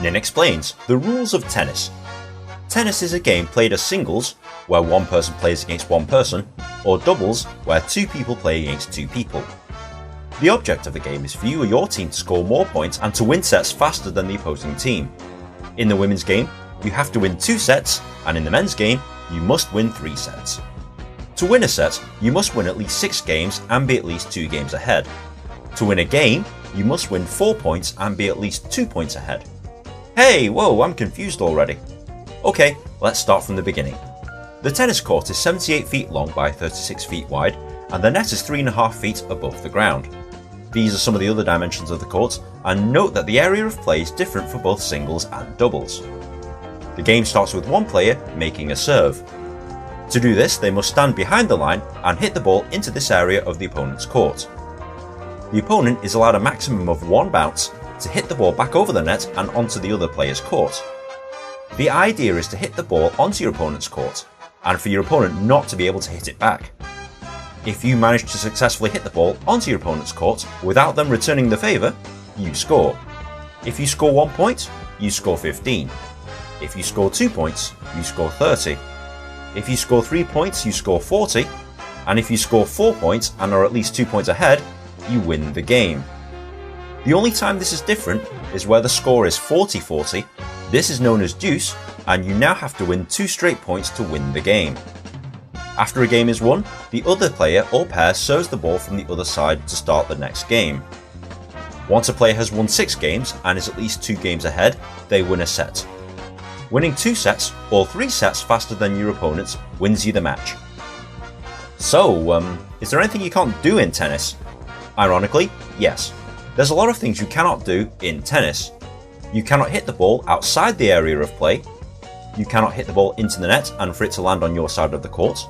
Nin explains the rules of tennis. Tennis is a game played as singles, where one person plays against one person, or doubles, where two people play against two people. The object of the game is for you or your team to score more points and to win sets faster than the opposing team. In the women's game, you have to win 2 sets, and in the men's game, you must win 3 sets. To win a set, you must win at least 6 games and be at least 2 games ahead. To win a game, you must win 4 points and be at least 2 points ahead. Hey, whoa, I'm confused already. Okay, let's start from the beginning. The tennis court is 78 feet long by 36 feet wide, and the net is 3.5 feet above the ground. These are some of the other dimensions of the court, and note that the area of play is different for both singles and doubles. The game starts with one player making a serve. To do this, they must stand behind the line and hit the ball into this area of the opponent's court. The opponent is allowed a maximum of 1 bounce to hit the ball back over the net and onto the other player's court. The idea is to hit the ball onto your opponent's court, and for your opponent not to be able to hit it back. If you manage to successfully hit the ball onto your opponent's court without them returning the favour, you score. If you score 1 point, you score 15. If you score 2 points, you score 30. If you score 3 points, you score 40. And if you score 4 points and are at least 2 points ahead, you win the game. The only time this is different is where the score is 40-40. This is known as deuce, and you now have to win 2 straight points to win the game. After a game is won, the other player or pair serves the ball from the other side to start the next game. Once a player has won 6 games and is at least 2 games ahead, they win a set. Winning 2 sets or 3 sets faster than your opponents wins you the match. So, is there anything you can't do in tennis? Ironically, yes. There's a lot of things you cannot do in tennis. You cannot hit the ball outside the area of play. You cannot hit the ball into the net and for it to land on your side of the court.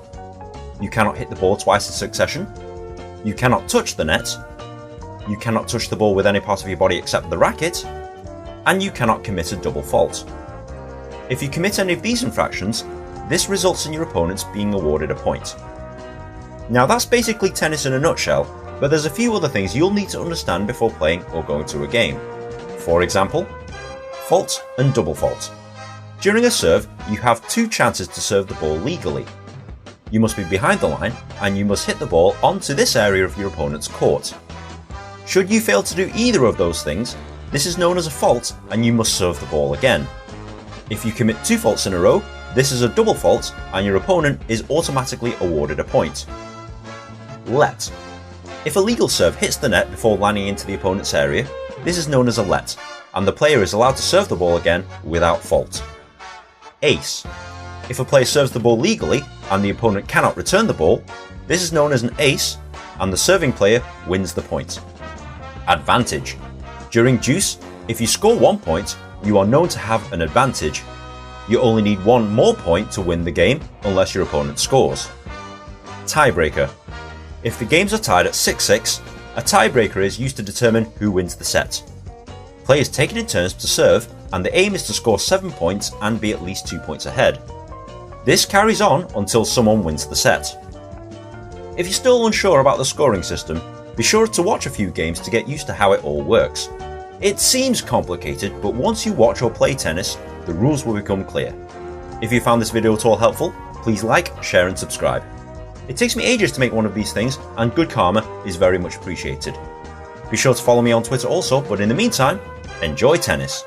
You cannot hit the ball twice in succession. You cannot touch the net. You cannot touch the ball with any part of your body except the racket. And you cannot commit a double fault. If you commit any of these infractions, this results in your opponents being awarded a point. Now that's basically tennis in a nutshell, but there's a few other things you'll need to understand before playing or going to a game. For example, fault and double fault. During a serve, you have 2 chances to serve the ball legally. You must be behind the line, and you must hit the ball onto this area of your opponent's court. Should you fail to do either of those things, this is known as a fault and you must serve the ball again. If you commit 2 faults in a row, this is a double fault and your opponent is automatically awarded a point. Let. If a legal serve hits the net before landing into the opponent's area, this is known as a let, and the player is allowed to serve the ball again without fault. Ace. If a player serves the ball legally and the opponent cannot return the ball, this is known as an ace and the serving player wins the point. Advantage. During deuce, if you score 1 point, you are known to have an advantage. You only need 1 more point to win the game unless your opponent scores. Tiebreaker. If the games are tied at 6-6, a tiebreaker is used to determine who wins the set. Players take it in turns to serve, and the aim is to score 7 points and be at least 2 points ahead. This carries on until someone wins the set. If you're still unsure about the scoring system, be sure to watch a few games to get used to how it all works. It seems complicated, but once you watch or play tennis, the rules will become clear. If you found this video at all helpful, please like, share and subscribe. It takes me ages to make one of these things, and good karma is very much appreciated. Be sure to follow me on Twitter also, but in the meantime, enjoy tennis.